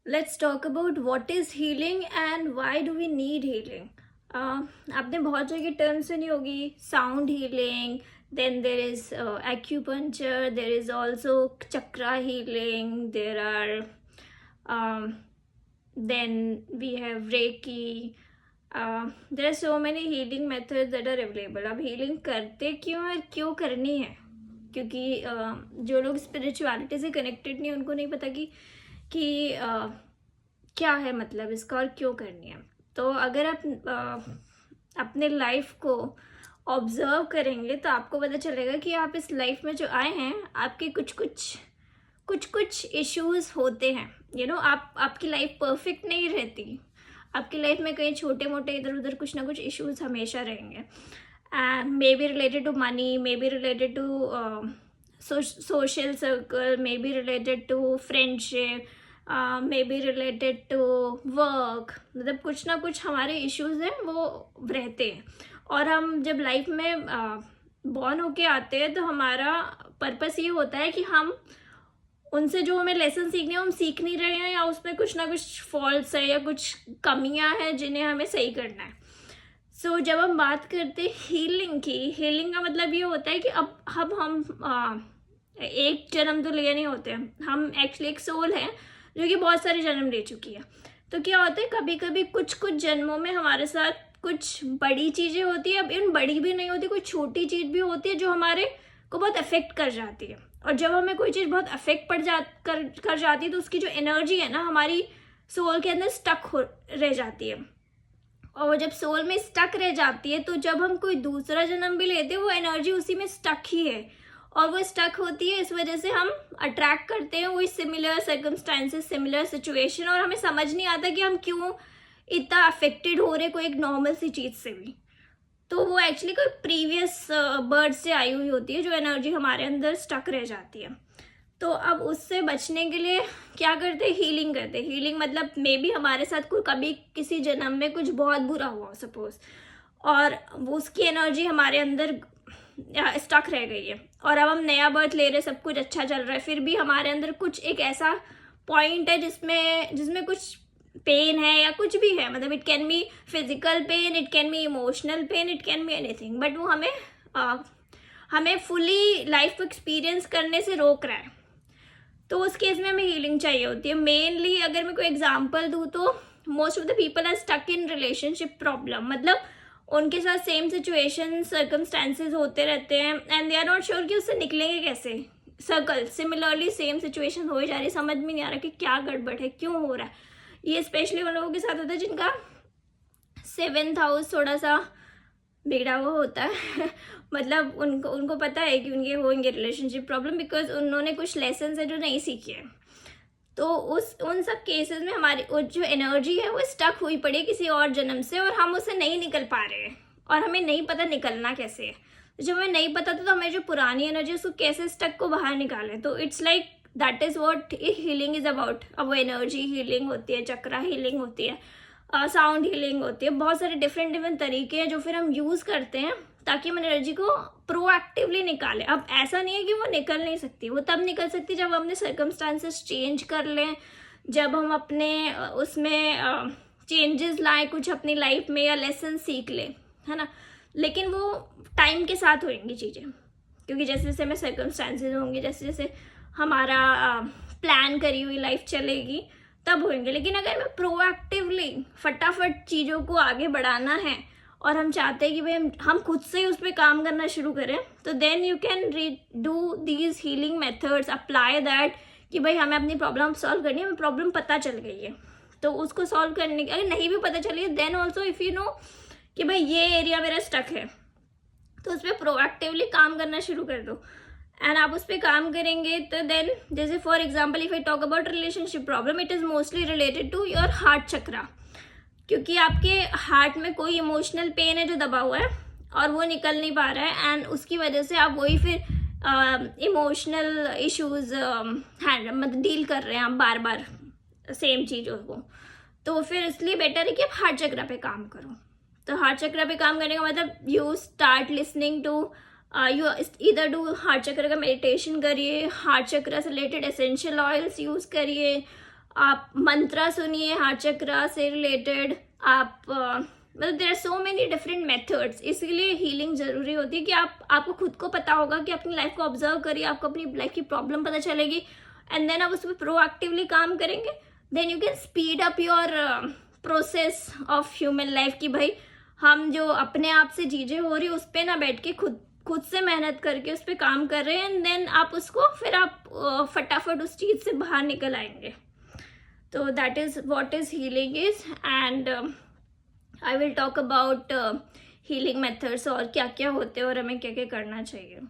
Let's talk about what is healing and why do we need healing. आपने बहुत जगह term सुनी होगी, sound healing, then there is acupuncture, there is also chakra healing, there are then we have reiki. There are so many healing methods that are available. अब healing करते क्यों और क्यों करनी है, क्योंकि जो लोग स्पिरिचुअलिटी से कनेक्टेड नहीं, उनको नहीं पता कि क्या है मतलब इसका और क्यों करनी है. तो अगर आप अपने लाइफ को ऑब्जर्व करेंगे तो आपको पता चलेगा कि आप इस लाइफ में जो आए हैं, आपके कुछ इश्यूज होते हैं. आपकी लाइफ परफेक्ट नहीं रहती. आपकी लाइफ में कई छोटे मोटे इधर उधर कुछ ना कुछ इश्यूज हमेशा रहेंगे. May be related to money, may be related to social circle, may be related to friendship, may be related to work. मतलब कुछ ना कुछ हमारे इश्यूज हैं वो रहते हैं. और हम जब लाइफ में बॉर्न होके आते हैं तो हमारा पर्पस ये होता है कि हम उनसे जो हमें लेसन सीखने हैं हम सीख नहीं रहे हैं, या उसमें कुछ ना कुछ फॉल्ट्स है या कुछ कमियां हैं जिन्हें हमें सही करना है. सो जब हम बात करते हैं हीलिंग की, हीलिंग का मतलब ये होता है कि अब हम एक जन्म तो लिए नहीं होते हैं. हम एक्चुअली एक सोल है जो कि बहुत सारे जन्म ले चुकी है. तो क्या होता है, कभी कभी कुछ जन्मों में हमारे साथ कुछ बड़ी चीज़ें होती है. अब इन बड़ी भी नहीं होती, कोई छोटी चीज़ भी होती है जो हमारे को बहुत अफेक्ट कर जाती है. और जब हमें कोई चीज़ बहुत अफेक्ट कर जाती है तो उसकी जो एनर्जी है ना हमारी सोल के अंदर स्टक हो रह जाती है. और जब सोल में स्टक रह जाती है तो जब हम कोई दूसरा जन्म भी लेते हैं वो एनर्जी उसी में स्टक ही है. और वो स्टक होती है, इस वजह से हम अट्रैक्ट करते हैं वही सिमिलर सर्कमस्टांसेस, सिमिलर सिचुएशन, और हमें समझ नहीं आता कि हम क्यों इतना अफेक्टेड हो रहे कोई एक नॉर्मल सी चीज़ से भी. तो वो एक्चुअली कोई प्रीवियस बर्थ से आई हुई होती है जो एनर्जी हमारे अंदर स्टक रह जाती है. तो अब उससे बचने के लिए क्या करते हैं, हीलिंग करते हैं. हीलिंग मतलब मे बी हमारे साथ कोई कभी किसी जन्म में कुछ बहुत बुरा हुआ सपोज, और वो उसकी एनर्जी हमारे अंदर स्टक रह गई है, और अब हम नया बर्थ ले रहे, सब कुछ अच्छा चल रहा है, फिर भी हमारे अंदर कुछ एक ऐसा पॉइंट है जिसमें कुछ पेन है या कुछ भी है. मतलब it can be physical pain, it can be emotional pain, it can be anything, but वो हमें फुली लाइफ को एक्सपीरियंस करने से रोक रहा है. तो उस केस में हमें हीलिंग चाहिए होती है. मेनली अगर मैं कोई एग्जांपल दूँ तो most of the people are stuck in relationship problem. मतलब उनके साथ सेम सिचुएशन सर्कमस्टांसेस होते रहते हैं and they are not sure कि उससे निकलेंगे कैसे. सर्कल सिमिलरली सेम सिचुएशन हो ही जा रही है, समझ में नहीं आ रहा कि क्या गड़बड़ है, क्यों हो रहा है. ये स्पेशली उन लोगों के साथ होता है जिनका 7th हाउस थोड़ा सा बिगड़ा हुआ होता है. मतलब उनको पता है कि उनके होंगे रिलेशनशिप प्रॉब्लम बिकॉज उन्होंने कुछ लेसन है जो नहीं सीखे हैं. तो उन सब केसेस में हमारी जो एनर्जी है वो स्टक हुई पड़ी है किसी और जन्म से, और हम उससे नहीं निकल पा रहे हैं और हमें नहीं पता निकलना कैसे है. जब हमें नहीं पता तो हमें जो पुरानी एनर्जी उसको कैसे स्टक को बाहर निकालें. तो it's like that is what healing is about. अब वो एनर्जी हीलिंग होती है, चक्रा हीलिंग होती है, साउंड हीलिंग होती है, बहुत सारे डिफरेंट तरीके हैं जो फिर हम यूज़ करते हैं ताकि हम एनर्जी को प्रोएक्टिवली निकालें. अब ऐसा नहीं है कि वो निकल नहीं सकती, वो तब निकल सकती जब हम अपने सर्कमस्टांसेस चेंज कर लें, जब हम अपने उसमें चेंजेस लाएं कुछ अपनी लाइफ में या लेसन सीख लें, है ना. लेकिन वो टाइम के साथ होंगी चीज़ें, क्योंकि जैसे जैसे हमें सर्कमस्टांसेस होंगे, जैसे जैसे हमारा प्लान करी हुई लाइफ चलेगी तब होंगे. लेकिन अगर मैं प्रोएक्टिवली फटाफट चीज़ों को आगे बढ़ाना है और हम चाहते हैं कि भाई हम खुद से ही उस पर काम करना शुरू करें, तो then you can do these healing methods, apply that कि भाई हमें अपनी प्रॉब्लम सॉल्व करनी है. हमें प्रॉब्लम पता चल गई है तो उसको सॉल्व करने की, अगर नहीं भी पता चली है then also if you know कि भाई ये एरिया मेरा स्टक है तो उस पर प्रोएक्टिवली काम करना शुरू कर दो. एंड आप उस पर काम करेंगे तो देन जैसे for example if I talk about relationship problem, it is mostly related to your heart chakra, क्योंकि आपके हार्ट में कोई इमोशनल पेन है जो दबा हुआ है और वो निकल नहीं पा रहा है, एंड उसकी वजह से आप वही फिर इमोशनल इश्यूज मतलब डील कर रहे हैं आप बार बार सेम चीज़ों को. तो फिर इसलिए बेटर है कि आप हार्ट चक्रा पे काम करो. तो हार्ट चक्रा पे काम करने का मतलब you start listening to you इधर डू हार्ट चक्र का मेडिटेशन करिए, हार्ट चक्र से रिलेटेड एसेंशियल ऑयल्स यूज़ करिए, आप मंत्रा सुनिए हार्ट चक्रा से रिलेटेड, आप मतलब there are so many different methods. इसीलिए हीलिंग ज़रूरी होती है कि आपको खुद को पता होगा कि अपनी लाइफ को ऑब्जर्व करिए, आपको अपनी लाइफ की प्रॉब्लम पता चलेगी, एंड देन आप उस पर प्रोएक्टिवली काम करेंगे, then you can speed up your process of human life. कि भाई हम जो अपने आप से चीज़ें हो रही है उस पर ना बैठ के खुद से मेहनत करके उस पर काम कर रहे हैं, एंड देन आप उसको फिर आप फटाफट उस चीज़ से बाहर निकल आएंगे। तो that is what is healing is, and I will talk about healing methods और क्या क्या होते हैं और हमें क्या क्या करना चाहिए।